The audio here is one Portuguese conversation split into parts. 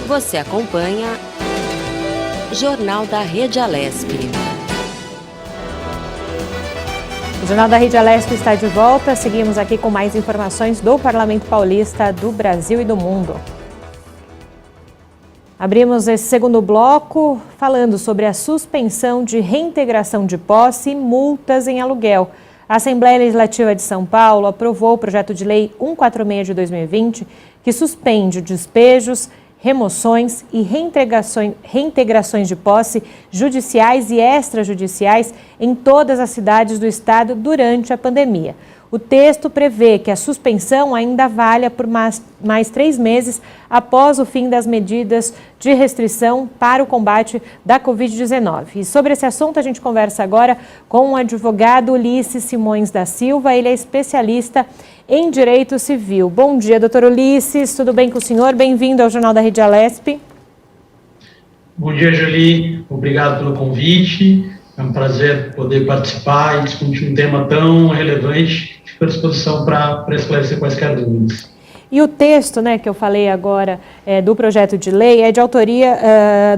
Você acompanha Jornal da Rede Alesp. O Jornal da Rede Alesp está de volta. Seguimos aqui com mais informações do Parlamento Paulista, do Brasil e do mundo. Abrimos esse segundo bloco falando sobre a suspensão de reintegração de posse e multas em aluguel. A Assembleia Legislativa de São Paulo aprovou o projeto de lei 146 de 2020, que suspende despejos, remoções e reintegrações de posse judiciais e extrajudiciais em todas as cidades do estado durante a pandemia. O texto prevê que a suspensão ainda valha por mais 3 meses após o fim das medidas de restrição para o combate da Covid-19. E sobre esse assunto a gente conversa agora com o advogado Ulisses Simões da Silva. Ele é especialista em Direito Civil. Bom dia, doutor Ulisses. Tudo bem com o senhor? Bem-vindo ao Jornal da Rede Alesp. Bom dia, Jolie. Obrigado pelo convite. É um prazer poder participar e discutir um tema tão relevante. Fico à disposição para esclarecer quaisquer dúvidas. E o texto, que eu falei agora do projeto de lei é de autoria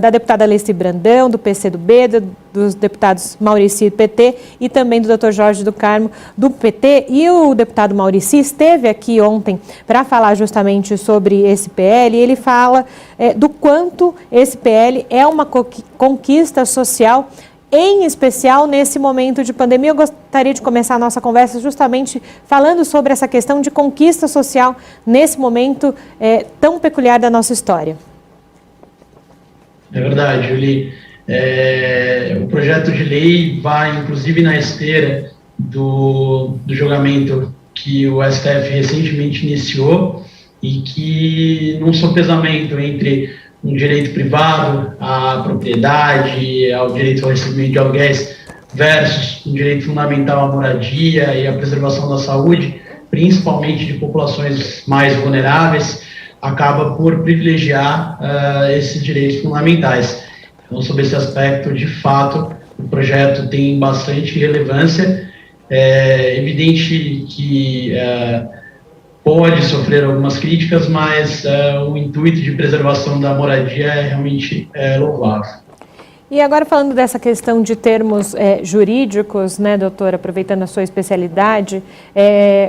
da deputada Alessi Brandão, do PCdoB, dos deputados Maurici, PT, e também do Dr. Jorge do Carmo, do PT. E o deputado Maurici esteve aqui ontem para falar justamente sobre esse PL, e ele fala do quanto esse PL é uma conquista social, em especial nesse momento de pandemia. Eu gostaria de começar a nossa conversa justamente falando sobre essa questão de conquista social nesse momento tão peculiar da nossa história. É verdade, Julie. O projeto de lei vai, inclusive, na esteira do julgamento que o STF recentemente iniciou e que, num sopesamento entre um direito privado à propriedade, ao direito ao recebimento de aluguéis, versus um direito fundamental à moradia e à preservação da saúde, principalmente de populações mais vulneráveis, acaba por privilegiar esses direitos fundamentais. Então, sob esse aspecto, de fato, o projeto tem bastante relevância. É evidente que pode sofrer algumas críticas, mas o intuito de preservação da moradia é realmente louvável. E agora falando dessa questão de termos jurídicos, doutor, aproveitando a sua especialidade,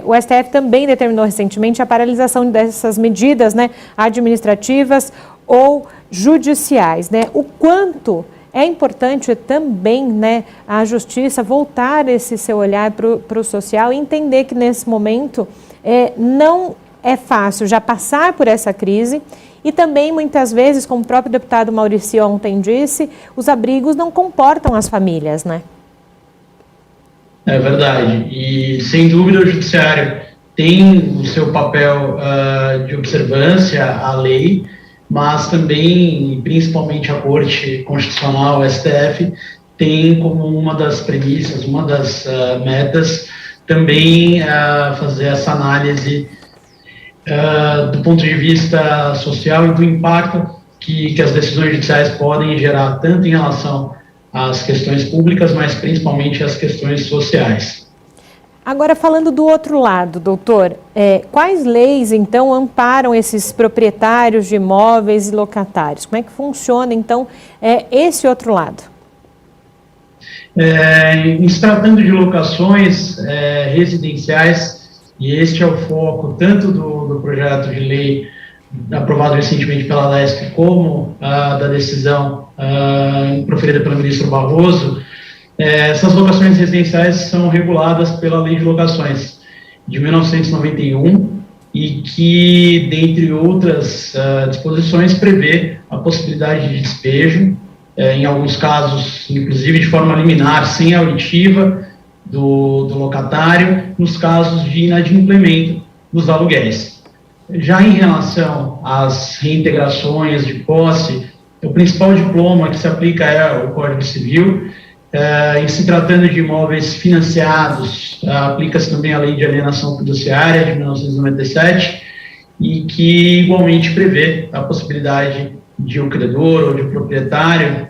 o STF também determinou recentemente a paralisação dessas medidas administrativas ou judiciais. O quanto é importante também a Justiça voltar esse seu olhar para o social e entender que nesse momento não é fácil já passar por essa crise e também muitas vezes, como o próprio deputado Maurici ontem disse, os abrigos não comportam as famílias, É verdade, e sem dúvida o Judiciário tem o seu papel de observância à lei, mas também, principalmente a Corte Constitucional, o STF, tem como uma das premissas, uma das metas, também fazer essa análise do ponto de vista social e do impacto que as decisões judiciais podem gerar, tanto em relação às questões públicas, mas principalmente às questões sociais. Agora, falando do outro lado, doutor, quais leis, então, amparam esses proprietários de imóveis e locatários? Como é que funciona, então, esse outro lado? Em se tratando de locações residenciais, e este é o foco tanto do projeto de lei aprovado recentemente pela Alesp, como da decisão proferida pelo ministro Barroso, essas locações residenciais são reguladas pela Lei de Locações de 1991 e que, dentre outras disposições, prevê a possibilidade de despejo, em alguns casos, inclusive de forma liminar, sem auditiva do locatário, nos casos de inadimplemento dos aluguéis. Já em relação às reintegrações de posse, o principal diploma que se aplica é o Código Civil. Em se tratando de imóveis financiados, aplica-se também a Lei de Alienação Fiduciária de 1997 e que igualmente prevê a possibilidade de o credor ou de o proprietário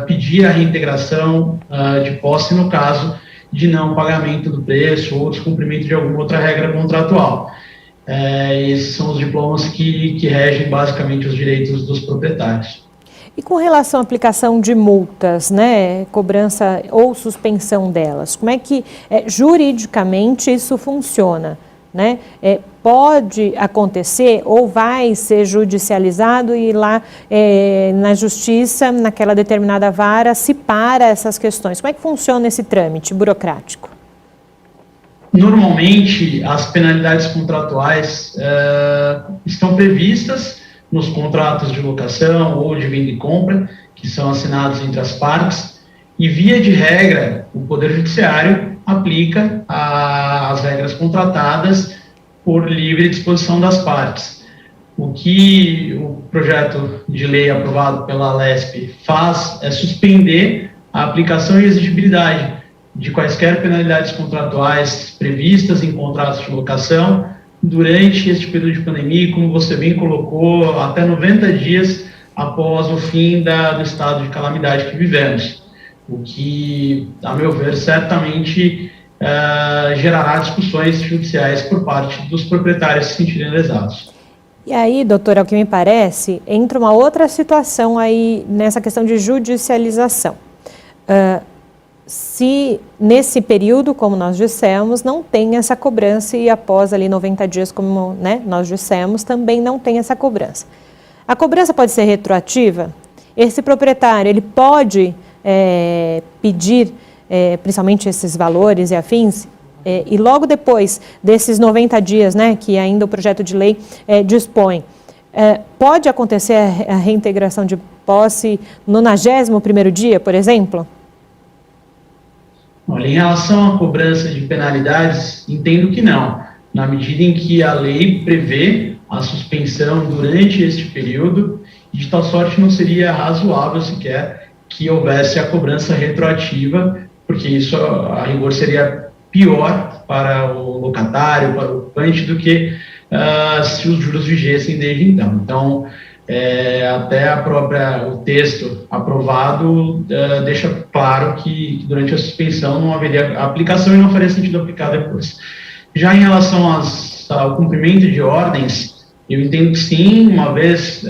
pedir a reintegração de posse no caso de não pagamento do preço ou descumprimento de alguma outra regra contratual. esses são os diplomas que regem basicamente os direitos dos proprietários. E com relação à aplicação de multas, né, cobrança ou suspensão delas, como é que juridicamente isso funciona? Né? Pode acontecer ou vai ser judicializado e lá na justiça, naquela determinada vara, se para essas questões? Como é que funciona esse trâmite burocrático? Normalmente, as penalidades contratuais estão previstas nos contratos de locação ou de venda e compra, que são assinados entre as partes, e via de regra, o Poder Judiciário aplica as regras contratadas por livre disposição das partes. O que o projeto de lei aprovado pela Alesp faz é suspender a aplicação e exigibilidade de quaisquer penalidades contratuais previstas em contratos de locação durante este período de pandemia, e como você bem colocou, até 90 dias após o fim do estado de calamidade que vivemos, o que, a meu ver, certamente gerará discussões judiciais por parte dos proprietários se sentirem lesados. E aí, doutor, ao que me parece, entra uma outra situação aí nessa questão de judicialização. Se nesse período, como nós dissemos, não tem essa cobrança e após ali 90 dias, como nós dissemos, também não tem essa cobrança. A cobrança pode ser retroativa? Esse proprietário, ele pode pedir, principalmente esses valores e afins, e logo depois desses 90 dias, que ainda o projeto de lei dispõe, pode acontecer a reintegração de posse no 91º dia, por exemplo? Olha, em relação à cobrança de penalidades, entendo que não, na medida em que a lei prevê a suspensão durante este período, e de tal sorte não seria razoável sequer que houvesse a cobrança retroativa, porque isso, a rigor, seria pior para o locatário, para o ocupante, do que se os juros vigessem desde então. Então, até o texto aprovado deixa claro que durante a suspensão não haveria aplicação e não faria sentido aplicar depois. Já em relação ao cumprimento de ordens, eu entendo que sim, uma vez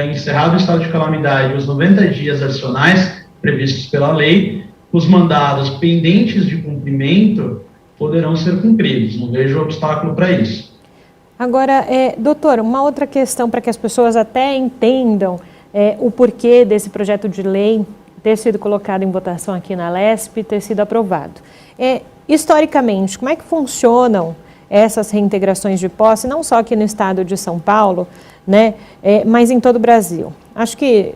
encerrado o estado de calamidade, os 90 dias adicionais previstos pela lei, os mandados pendentes de cumprimento poderão ser cumpridos, não vejo obstáculo para isso. Agora, doutor, uma outra questão para que as pessoas até entendam o porquê desse projeto de lei ter sido colocado em votação aqui na Alesp e ter sido aprovado. Historicamente, como é que funcionam essas reintegrações de posse, não só aqui no estado de São Paulo, mas em todo o Brasil? Acho que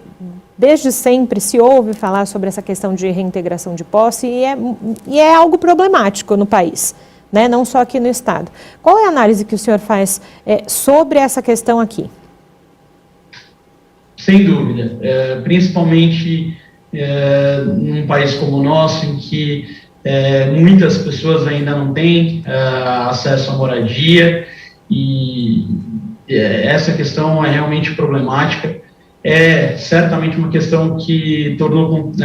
desde sempre se ouve falar sobre essa questão de reintegração de posse e é algo problemático no país. Não só aqui no estado. Qual é a análise que o senhor faz sobre essa questão aqui? Sem dúvida, principalmente num país como o nosso, em que muitas pessoas ainda não têm acesso à moradia, e essa questão é realmente problemática. É certamente uma questão que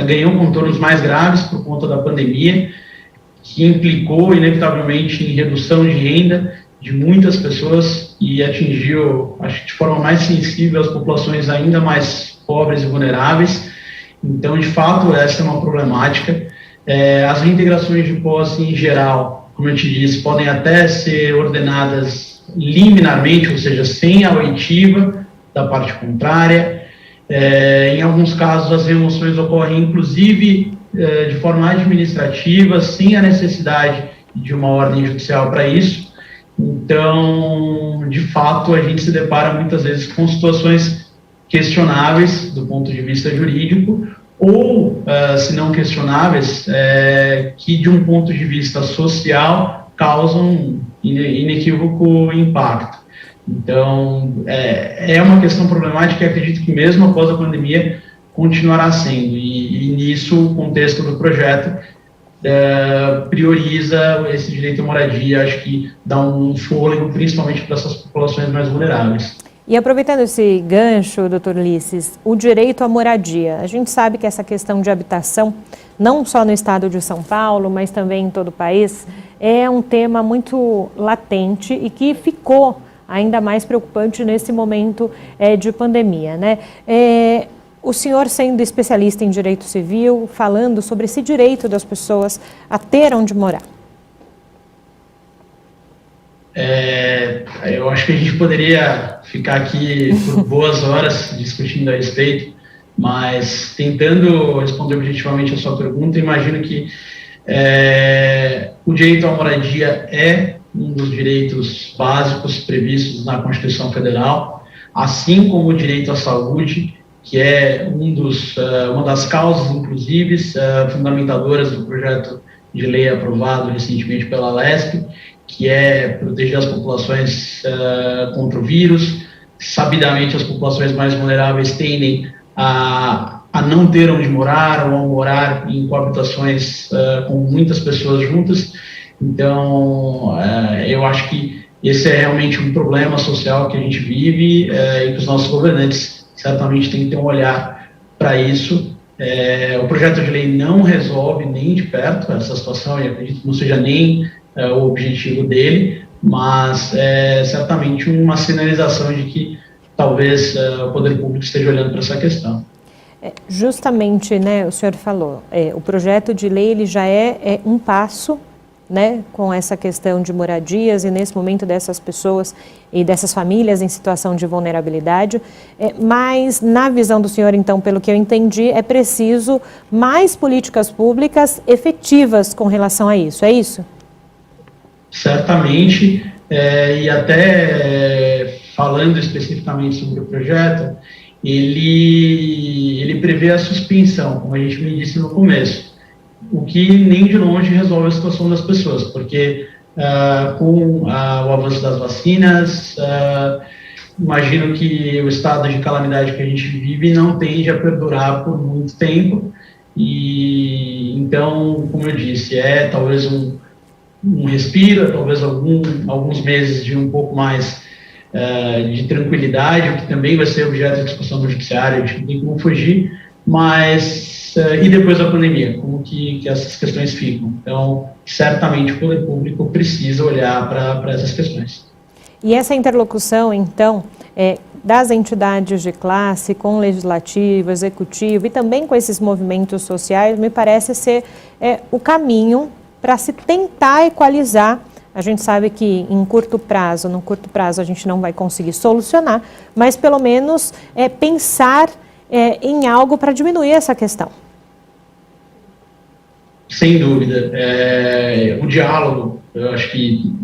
ganhou contornos mais graves por conta da pandemia, que implicou, inevitavelmente, em redução de renda de muitas pessoas e atingiu, acho que de forma mais sensível, as populações ainda mais pobres e vulneráveis. Então, de fato, essa é uma problemática. As reintegrações de posse, em geral, como eu te disse, podem até ser ordenadas liminarmente, ou seja, sem a oitiva da parte contrária. Em alguns casos, as remoções ocorrem, inclusive, de forma administrativa, sem a necessidade de uma ordem judicial para isso. Então, de fato, a gente se depara muitas vezes com situações questionáveis do ponto de vista jurídico, ou, se não questionáveis, que de um ponto de vista social causam inequívoco impacto. Então, é uma questão problemática e acredito que mesmo após a pandemia continuará sendo, e nisso o contexto do projeto prioriza esse direito à moradia, acho que dá um fôlego principalmente para essas populações mais vulneráveis. E aproveitando esse gancho, doutor Ulisses, o direito à moradia, a gente sabe que essa questão de habitação, não só no estado de São Paulo, mas também em todo o país, é um tema muito latente e que ficou ainda mais preocupante nesse momento de pandemia, né? O senhor, sendo especialista em direito civil, falando sobre esse direito das pessoas a ter onde morar. Eu acho que a gente poderia ficar aqui por boas horas discutindo a respeito, mas tentando responder objetivamente a sua pergunta, imagino que o direito à moradia é um dos direitos básicos previstos na Constituição Federal, assim como o direito à saúde, que é uma das causas, inclusive, fundamentadoras do projeto de lei aprovado recentemente pela LESP, que é proteger as populações contra o vírus. Sabidamente, as populações mais vulneráveis tendem a não ter onde morar ou a morar em coabitações com muitas pessoas juntas. Então, eu acho que esse é realmente um problema social que a gente vive e que os nossos governantes certamente têm que ter um olhar para isso. O projeto de lei não resolve nem de perto essa situação, e acredito que não seja nem o objetivo dele, mas certamente uma sinalização de que talvez o poder público esteja olhando para essa questão. Justamente, né, o senhor falou, o projeto de lei ele já é um passo, né, com essa questão de moradias e nesse momento dessas pessoas e dessas famílias em situação de vulnerabilidade, mas na visão do senhor, então, pelo que eu entendi, é preciso mais políticas públicas efetivas com relação a isso, é isso? Certamente, e até falando especificamente sobre o projeto, ele prevê a suspensão, como a gente me disse no começo, o que nem de longe resolve a situação das pessoas, porque com o avanço das vacinas, imagino que o estado de calamidade que a gente vive não tende a perdurar por muito tempo, e então, como eu disse, talvez um respiro, talvez alguns meses de um pouco mais de tranquilidade, o que também vai ser objeto de discussão no judiciário, a gente não tem como fugir, mas e depois da pandemia, como que essas questões ficam. Então, certamente o poder público precisa olhar para essas questões. E essa interlocução, então, das entidades de classe com o legislativo, executivo e também com esses movimentos sociais, me parece ser o caminho para se tentar equalizar. A gente sabe que no curto prazo a gente não vai conseguir solucionar, mas pelo menos pensar em algo para diminuir essa questão. Sem dúvida. O diálogo, eu acho que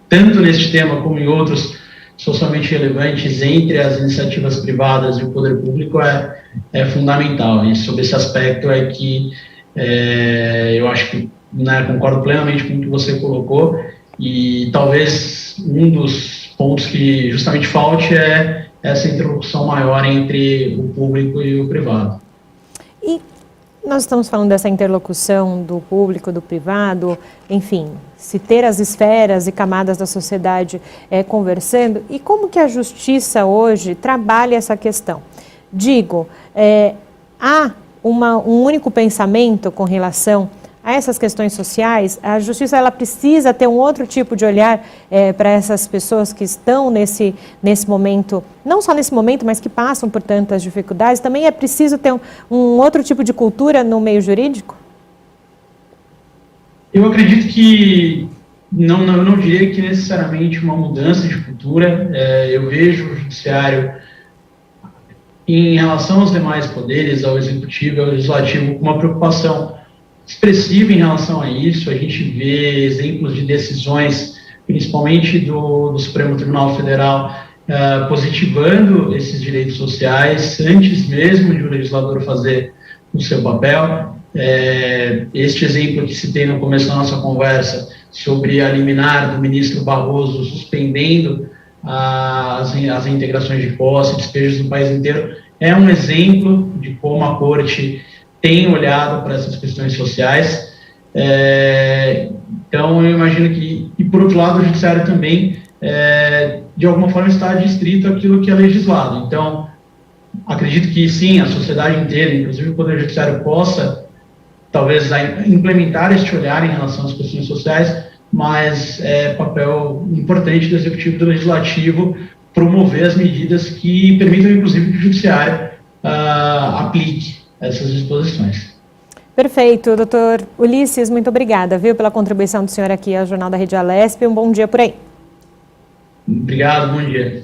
tanto nesse tema como em outros socialmente relevantes entre as iniciativas privadas e o poder público é fundamental. E sobre esse aspecto é que eu acho que concordo plenamente com o que você colocou, e talvez um dos pontos que justamente falte é essa interlocução maior entre o público e o privado. E nós estamos falando dessa interlocução do público, do privado, enfim, se ter as esferas e camadas da sociedade conversando, e como que a justiça hoje trabalha essa questão? Digo, há um único pensamento com relação a essas questões sociais? A justiça ela precisa ter um outro tipo de olhar para essas pessoas que estão nesse momento, não só nesse momento, mas que passam por tantas dificuldades. Também é preciso ter um outro tipo de cultura no meio jurídico? Eu acredito que não diria que necessariamente uma mudança de cultura. Eu vejo o judiciário em relação aos demais poderes, ao executivo e ao legislativo, com uma preocupação expressiva em relação a isso. A gente vê exemplos de decisões, principalmente do Supremo Tribunal Federal, positivando esses direitos sociais antes mesmo de o legislador fazer o seu papel. Este exemplo que citei no começo da nossa conversa sobre a liminar do ministro Barroso suspendendo as integrações de posse, despejos no país inteiro, é um exemplo de como a Corte tem olhado para essas questões sociais. Então, eu imagino que, e por outro lado, o judiciário também, de alguma forma, está adstrito àquilo que é legislado. Então, acredito que, sim, a sociedade inteira, inclusive o Poder Judiciário, possa, talvez, implementar este olhar em relação às questões sociais, mas é papel importante do Executivo e do Legislativo promover as medidas que permitam, inclusive, que o Judiciário aplique essas disposições. Perfeito, doutor Ulisses, muito obrigada, viu, pela contribuição do senhor aqui ao Jornal da Rede Alesp. Um bom dia por aí. Obrigado, bom dia.